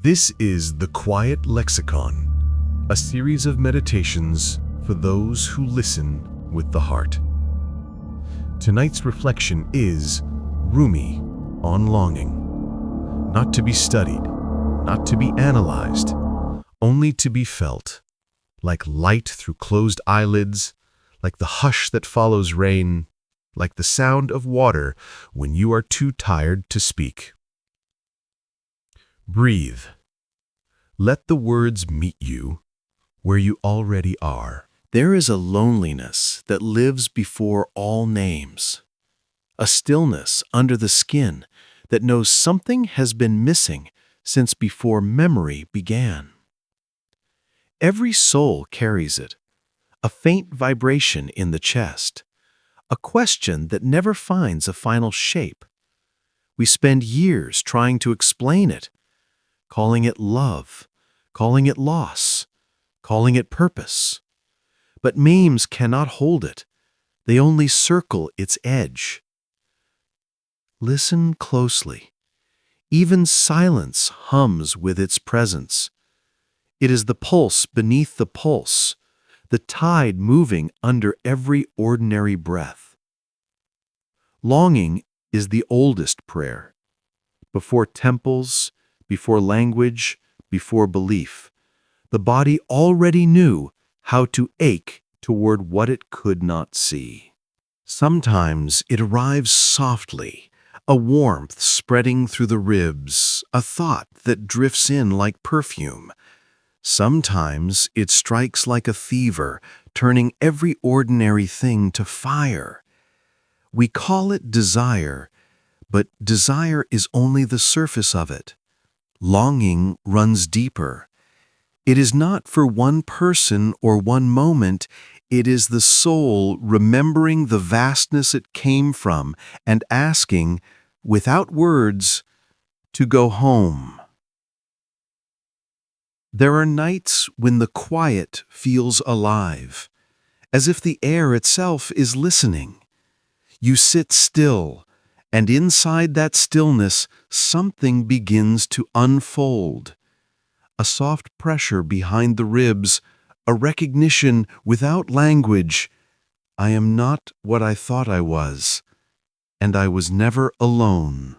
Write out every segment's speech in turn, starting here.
This is the Quiet Lexicon, a series of meditations for those who listen with the heart. Tonight's reflection is Rumi on longing, not to be studied, not to be analyzed, only to be felt, like light through closed eyelids, like the hush that follows rain, like the sound of water when you are too tired to speak. Breathe. Let the words meet you where you already are. There is a loneliness that lives before all names, a stillness under the skin that knows something has been missing since before memory began. Every soul carries it, a faint vibration in the chest, a question that never finds a final shape. We spend years trying to explain it, calling it love, calling it loss, calling it purpose. But memes cannot hold it. They only circle its edge. Listen closely. Even silence hums with its presence. It is the pulse beneath the pulse, the tide moving under every ordinary breath. Longing is the oldest prayer. Before temples, before language, before belief, the body already knew how to ache toward what it could not see. Sometimes it arrives softly, a warmth spreading through the ribs, a thought that drifts in like perfume. Sometimes it strikes like a fever, turning every ordinary thing to fire. We call it desire, but desire is only the surface of it. Longing runs deeper. It is not for one person or one moment. It is the soul remembering the vastness it came from and asking, without words, to go home. There are nights when the quiet feels alive, as if the air itself is listening. You sit still, and inside that stillness, something begins to unfold. A soft pressure behind the ribs, a recognition without language. I am not what I thought I was, and I was never alone.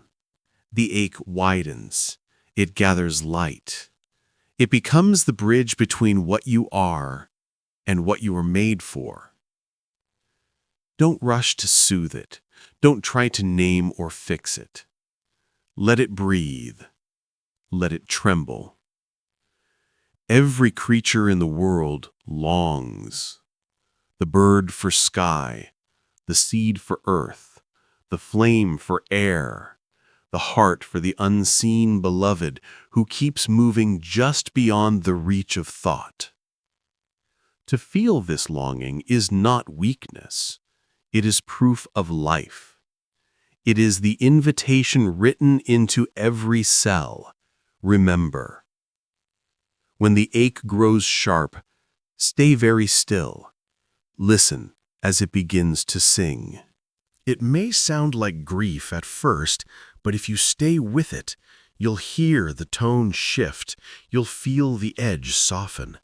The ache widens. It gathers light. It becomes the bridge between what you are and what you were made for. Don't rush to soothe it. Don't try to name or fix it. Let it breathe. Let it tremble. Every creature in the world longs. The bird for sky, the seed for earth, the flame for air, the heart for the unseen beloved who keeps moving just beyond the reach of thought. To feel this longing is not weakness. It is proof of life. It is the invitation written into every cell. Remember. When the ache grows sharp, stay very still. Listen as it begins to sing. It may sound like grief at first, but if you stay with it, you'll hear the tone shift, you'll feel the edge soften.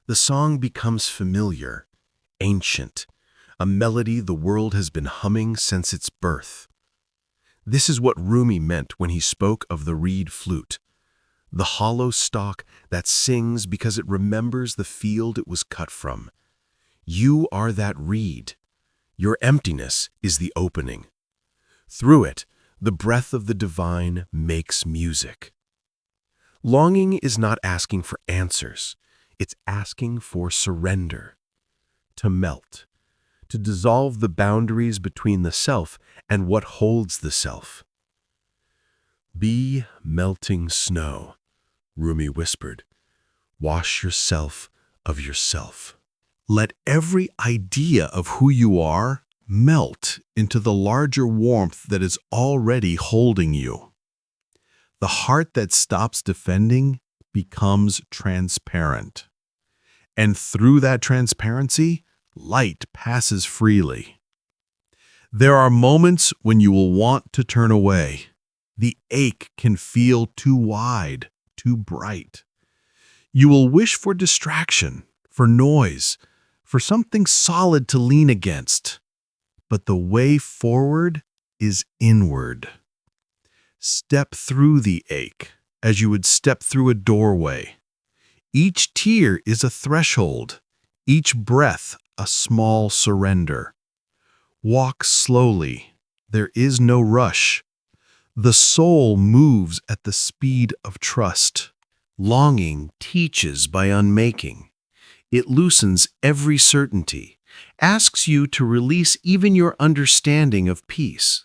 The song becomes familiar, ancient, a melody the world has been humming since its birth. This is what Rumi meant when he spoke of the reed flute, the hollow stalk that sings because it remembers the field it was cut from. You are that reed. Your emptiness is the opening. Through it, the breath of the divine makes music. Longing is not asking for answers. It's asking for surrender, to melt, to dissolve the boundaries between the self and what holds the self. Be melting snow, Rumi whispered. Wash yourself of yourself. Let every idea of who you are melt into the larger warmth that is already holding you. The heart that stops defending becomes transparent. And through that transparency, light passes freely. There are moments when you will want to turn away. The ache can feel too wide, too bright. You will wish for distraction, for noise, for something solid to lean against. But the way forward is inward. Step through the ache as you would step through a doorway. Each tear is a threshold, each breath a small surrender. Walk slowly. There is no rush. The soul moves at the speed of trust. Longing teaches by unmaking. It loosens every certainty, asks you to release even your understanding of peace.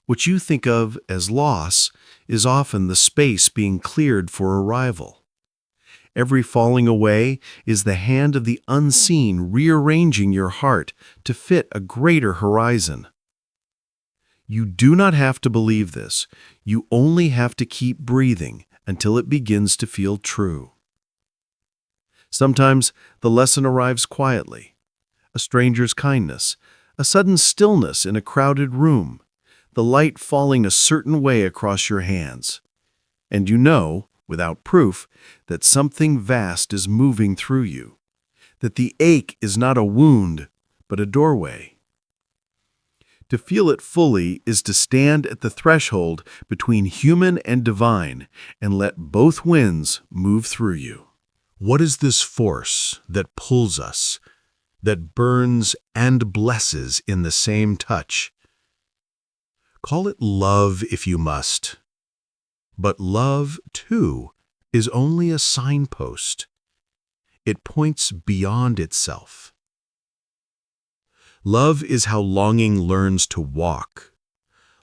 What you think of as loss is often the space being cleared for arrival. Every falling away is the hand of the unseen rearranging your heart to fit a greater horizon. You do not have to believe this. You only have to keep breathing until it begins to feel true. Sometimes the lesson arrives quietly. A stranger's kindness, a sudden stillness in a crowded room, the light falling a certain way across your hands. And you know, without proof, that something vast is moving through you, that the ache is not a wound, but a doorway. To feel it fully is to stand at the threshold between human and divine and let both winds move through you. What is this force that pulls us, that burns and blesses in the same touch? Call it love if you must. But love, too, is only a signpost. It points beyond itself. Love is how longing learns to walk.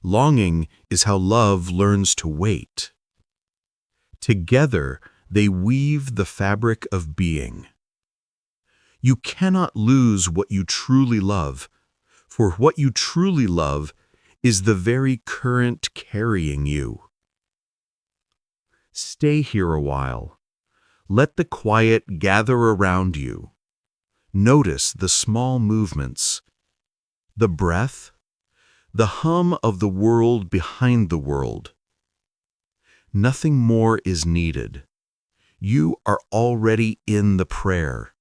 Longing is how love learns to wait. Together, they weave the fabric of being. You cannot lose what you truly love, for what you truly love is the very current carrying you. Stay here a while. Let the quiet gather around you. Notice the small movements, the breath, the hum of the world behind the world. Nothing more is needed. You are already in the prayer.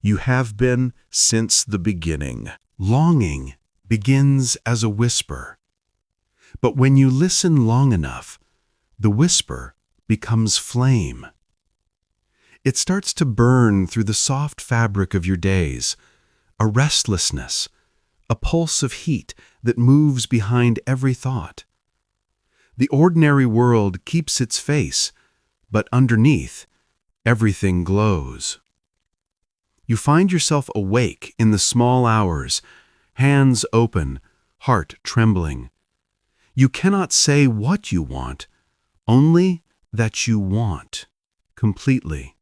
You have been since the beginning. Longing begins as a whisper. But when you listen long enough, the whisper becomes flame. It starts to burn through the soft fabric of your days, a restlessness, a pulse of heat that moves behind every thought. The ordinary world keeps its face, but underneath, everything glows. You find yourself awake in the small hours, hands open, heart trembling. You cannot say what you want, only that you want, completely.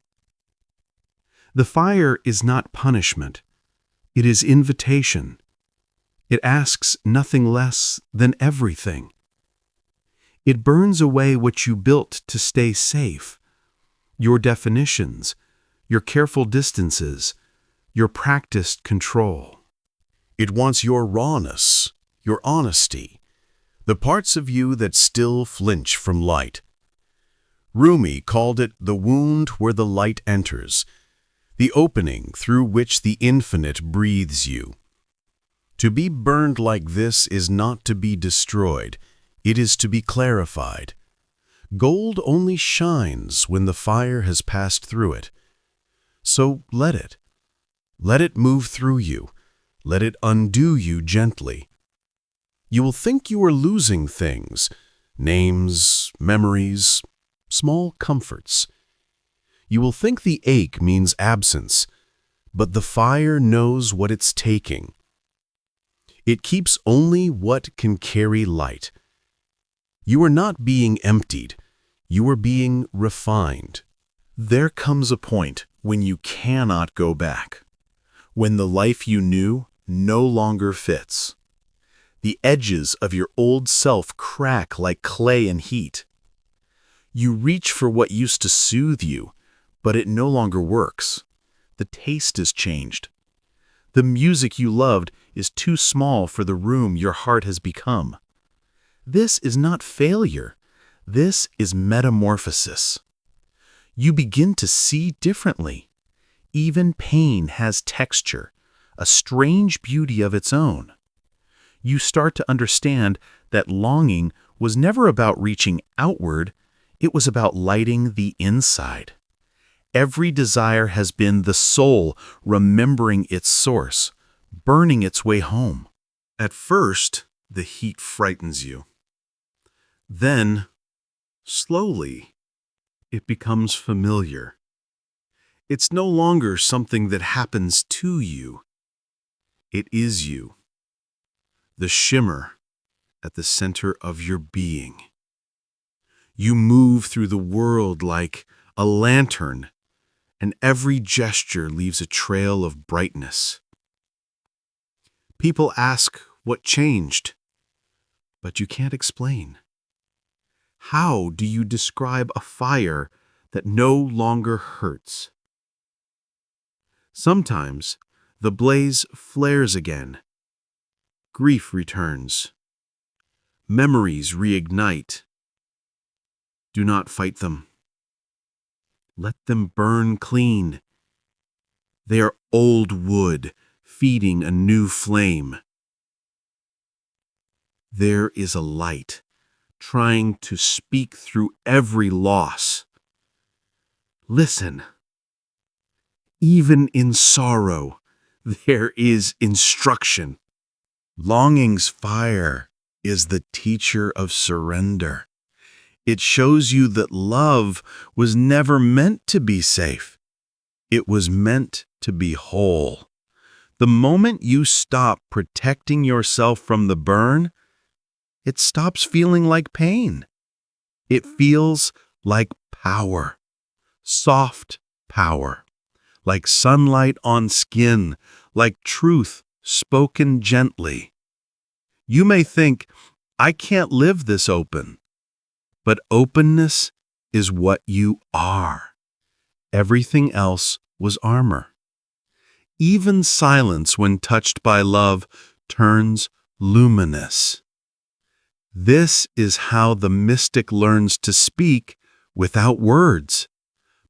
The fire is not punishment. It is invitation. It asks nothing less than everything. It burns away what you built to stay safe, your definitions, your careful distances, your practiced control. It wants your rawness, your honesty, the parts of you that still flinch from light. Rumi called it the wound where the light enters, the opening through which the infinite breathes you. To be burned like this is not to be destroyed, it is to be clarified. Gold only shines when the fire has passed through it. So let it. Let it move through you. Let it undo you gently. You will think you are losing things, names, memories, small comforts. You will think the ache means absence, but the fire knows what it's taking. It keeps only what can carry light. You are not being emptied. You are being refined. There comes a point when you cannot go back, when the life you knew no longer fits. The edges of your old self crack like clay in heat. You reach for what used to soothe you, but it no longer works. The taste is changed. The music you loved is too small for the room your heart has become. This is not failure. This is metamorphosis. You begin to see differently. Even pain has texture, a strange beauty of its own. You start to understand that longing was never about reaching outward, it was about lighting the inside. Every desire has been the soul remembering its source, burning its way home. At first, the heat frightens you. Then, slowly, it becomes familiar. It's no longer something that happens to you. It is you, the shimmer at the center of your being. You move through the world like a lantern, and every gesture leaves a trail of brightness. People ask what changed, but you can't explain. How do you describe a fire that no longer hurts? Sometimes the blaze flares again. Grief returns. Memories reignite. Do not fight them. Let them burn clean. They are old wood feeding a new flame. There is a light trying to speak through every loss. Listen. Even in sorrow, there is instruction. Longing's fire is the teacher of surrender. It shows you that love was never meant to be safe. It was meant to be whole. The moment you stop protecting yourself from the burn, it stops feeling like pain. It feels like power, soft power, like sunlight on skin, like truth spoken gently. You may think, I can't live this open. But openness is what you are. Everything else was armor. Even silence, when touched by love, turns luminous. This is how the mystic learns to speak without words,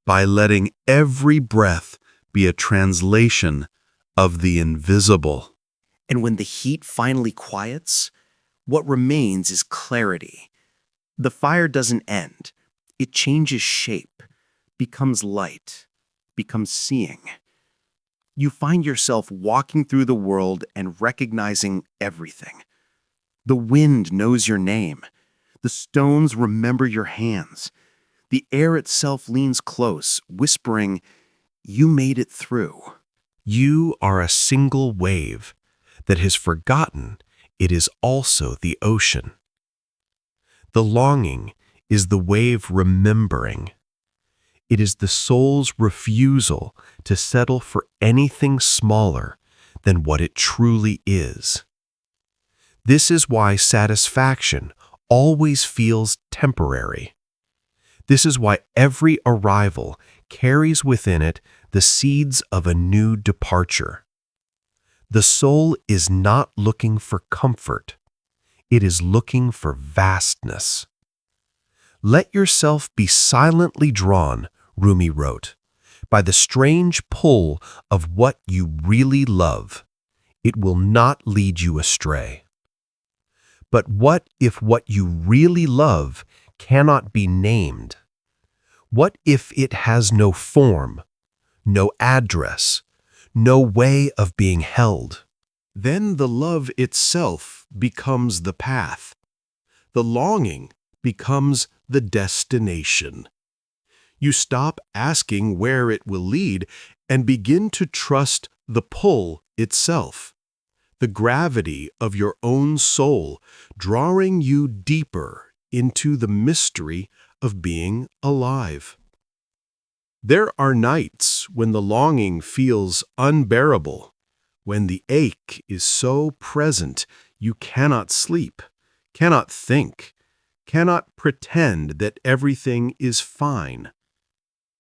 by letting every breath be a translation of the invisible. And when the heat finally quiets, what remains is clarity. The fire doesn't end. It changes shape, becomes light, becomes seeing. You find yourself walking through the world and recognizing everything. The wind knows your name. The stones remember your hands. The air itself leans close, whispering, "You made it through." You are a single wave that has forgotten it is also the ocean. The longing is the wave remembering. It is the soul's refusal to settle for anything smaller than what it truly is. This is why satisfaction always feels temporary. This is why every arrival carries within it the seeds of a new departure. The soul is not looking for comfort. It is looking for vastness. Let yourself be silently drawn, Rumi wrote, by the strange pull of what you really love. It will not lead you astray. But what if what you really love cannot be named? What if it has no form, no address, no way of being held? Then the love itself becomes the path. The longing becomes the destination. You stop asking where it will lead and begin to trust the pull itself, the gravity of your own soul drawing you deeper into the mystery of being alive. There are nights when the longing feels unbearable, when the ache is so present you cannot sleep, cannot think, cannot pretend that everything is fine.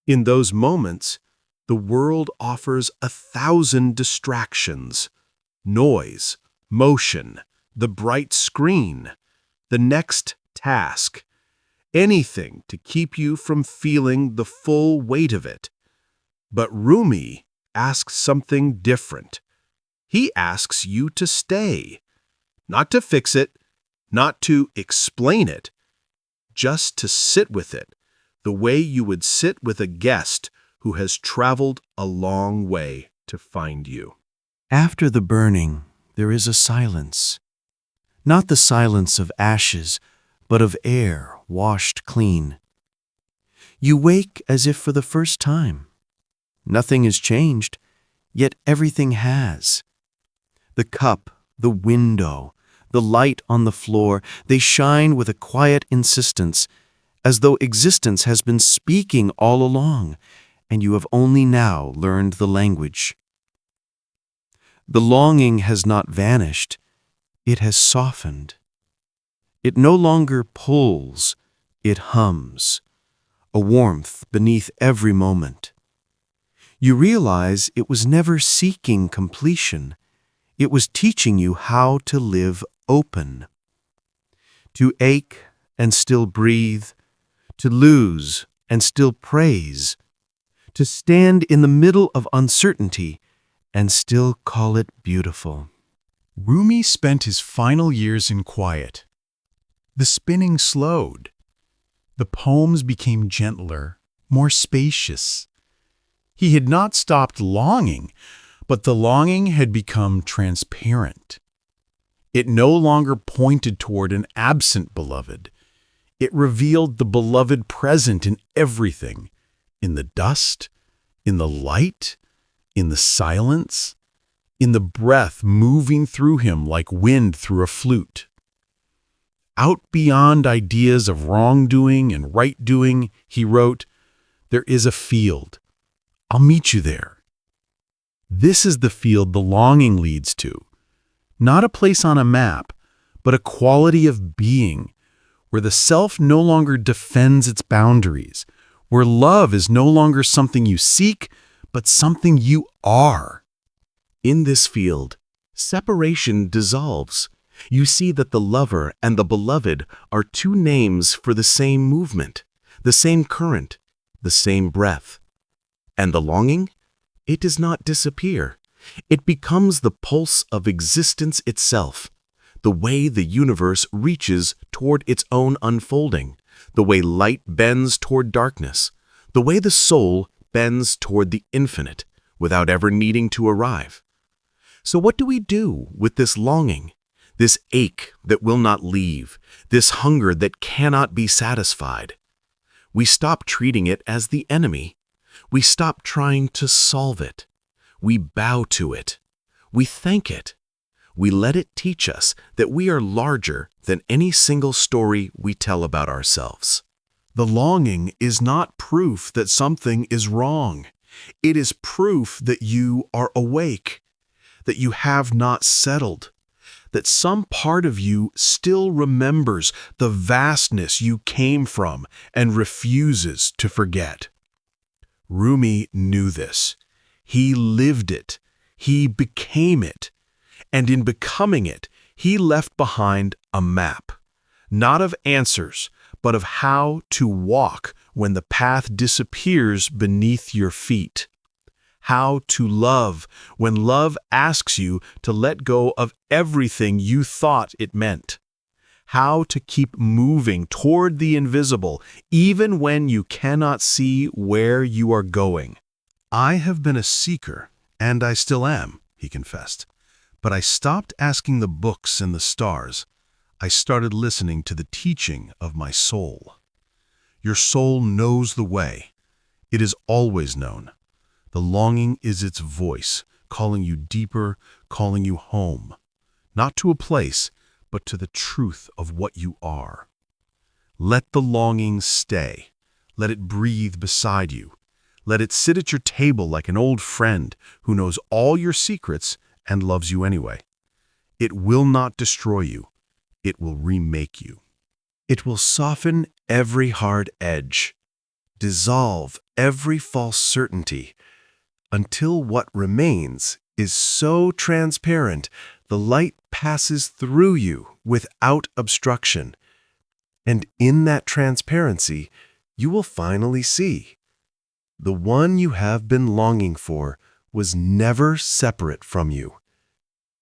In those moments, the world offers 1,000 distractions: noise, motion, the bright screen, the next task, anything to keep you from feeling the full weight of it. But Rumi asks something different. He asks you to stay, not to fix it, not to explain it, just to sit with it, the way you would sit with a guest who has traveled a long way to find you. After the burning, there is a silence. Not the silence of ashes, but of air washed clean. You wake as if for the first time. Nothing has changed, yet everything has. The cup, the window, the light on the floor, they shine with a quiet insistence, as though existence has been speaking all along, and you have only now learned the language. The longing has not vanished, it has softened. It no longer pulls, it hums, a warmth beneath every moment. You realize it was never seeking completion. It was teaching you how to live open. To ache and still breathe, to lose and still praise, to stand in the middle of uncertainty and still call it beautiful. Rumi spent his final years in quiet. The spinning slowed. The poems became gentler, more spacious. He had not stopped longing, but the longing had become transparent. It no longer pointed toward an absent beloved. It revealed the beloved present in everything, in the dust, in the light, in the silence, in the breath moving through him like wind through a flute. Out beyond ideas of wrongdoing and right-doing, he wrote, "There is a field. I'll meet you there." This is the field the longing leads to, not a place on a map, but a quality of being, where the self no longer defends its boundaries, where love is no longer something you seek, but something you are. In this field, separation dissolves. You see that the lover and the beloved are two names for the same movement, the same current, the same breath. And the longing? It does not disappear. It becomes the pulse of existence itself, the way the universe reaches toward its own unfolding, the way light bends toward darkness, the way the soul bends toward the infinite without ever needing to arrive. So what do we do with this longing, this ache that will not leave, this hunger that cannot be satisfied? We stop treating it as the enemy. We stop trying to solve it. We bow to it. We thank it. We let it teach us that we are larger than any single story we tell about ourselves. The longing is not proof that something is wrong. It is proof that you are awake, that you have not settled, that some part of you still remembers the vastness you came from and refuses to forget. Rumi knew this. He lived it. He became it. And in becoming it, he left behind a map, not of answers, but of how to walk when the path disappears beneath your feet. How to love when love asks you to let go of everything you thought it meant. How to keep moving toward the invisible, even when you cannot see where you are going. I have been a seeker, and I still am, he confessed. But I stopped asking the books and the stars. I started listening to the teaching of my soul. Your soul knows the way. It is always known. The longing is its voice, calling you deeper, calling you home. Not to a place, but to the truth of what you are. Let the longing stay. Let it breathe beside you. Let it sit at your table like an old friend who knows all your secrets and loves you anyway. It will not destroy you. It will remake you. It will soften every hard edge, dissolve every false certainty, until what remains is so transparent the light passes through you without obstruction. And in that transparency, you will finally see the one you have been longing for was never separate from you.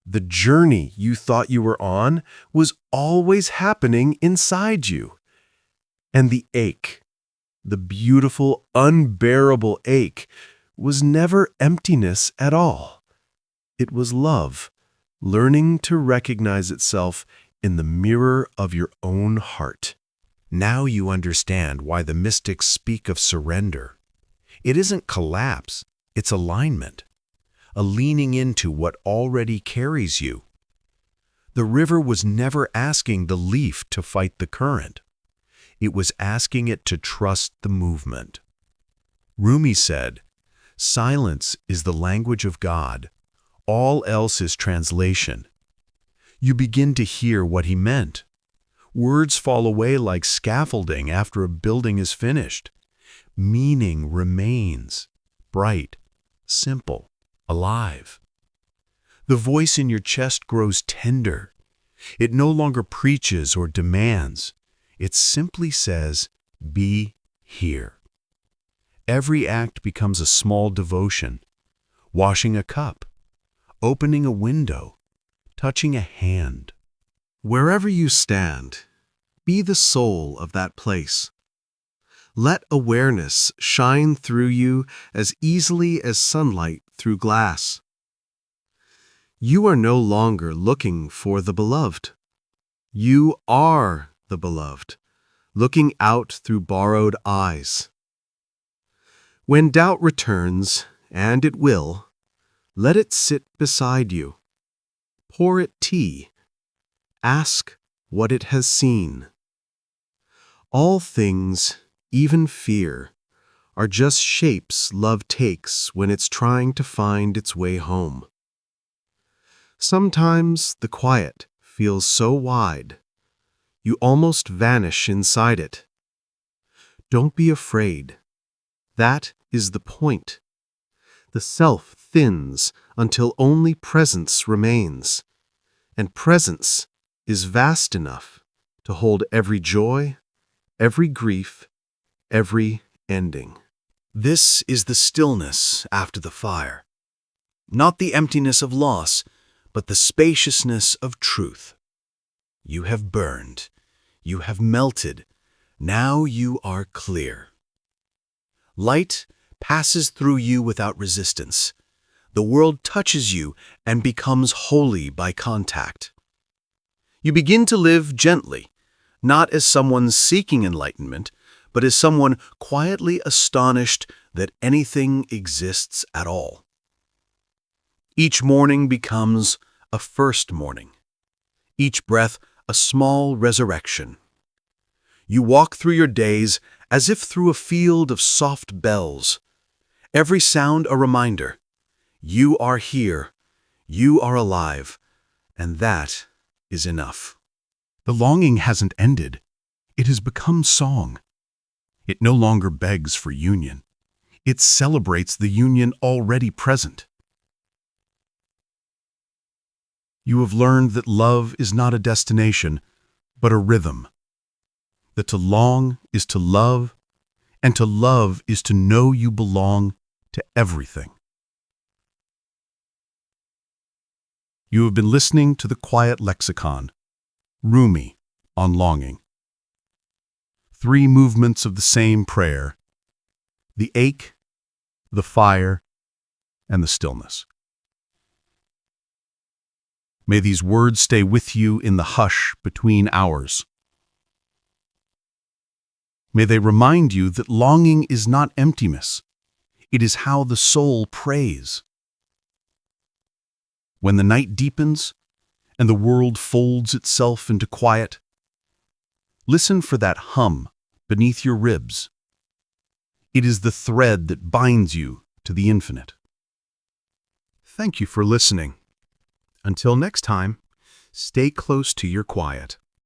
The journey you thought you were on was always happening inside you. And the ache, the beautiful, unbearable ache, was never emptiness at all. It was love, learning to recognize itself in the mirror of your own heart. Now you understand why the mystics speak of surrender. It isn't collapse, it's alignment, a leaning into what already carries you. The river was never asking the leaf to fight the current. It was asking it to trust the movement. Rumi said, "Silence is the language of God. All else is translation." You begin to hear what he meant. Words fall away like scaffolding after a building is finished. Meaning remains, bright, simple, alive. The voice in your chest grows tender. It no longer preaches or demands. It simply says, "Be here." Every act becomes a small devotion. Washing a cup, opening a window, touching a hand. Wherever you stand, be the soul of that place. Let awareness shine through you as easily as sunlight through glass. You are no longer looking for the beloved. You are the beloved, looking out through borrowed eyes. When doubt returns, and it will, let it sit beside you. Pour it tea. Ask what it has seen. All things, even fear, are just shapes love takes when it's trying to find its way home. Sometimes the quiet feels so wide, you almost vanish inside it. Don't be afraid. That is the point. The self thins until only presence remains, and presence is vast enough to hold every joy, every grief, every ending. This is the stillness after the fire. Not the emptiness of loss, but the spaciousness of truth. You have burned. You have melted. Now you are clear. Light passes through you without resistance. The world touches you and becomes holy by contact. You begin to live gently, not as someone seeking enlightenment, but as someone quietly astonished that anything exists at all. Each morning becomes a first morning. Each breath a small resurrection. You walk through your days as if through a field of soft bells. Every sound a reminder. You are here. You are alive. And that is enough. The longing hasn't ended. It has become song. It no longer begs for union. It celebrates the union already present. You have learned that love is not a destination, but a rhythm. That to long is to love, and to love is to know you belong to everything. You have been listening to the Quiet Lexicon, Rumi on longing. 3 movements of the same prayer: the ache, the fire, and the stillness. May these words stay with you in the hush between hours. May they remind you that longing is not emptiness. It is how the soul prays. When the night deepens and the world folds itself into quiet, listen for that hum beneath your ribs. It is the thread that binds you to the infinite. Thank you for listening. Until next time, stay close to your quiet.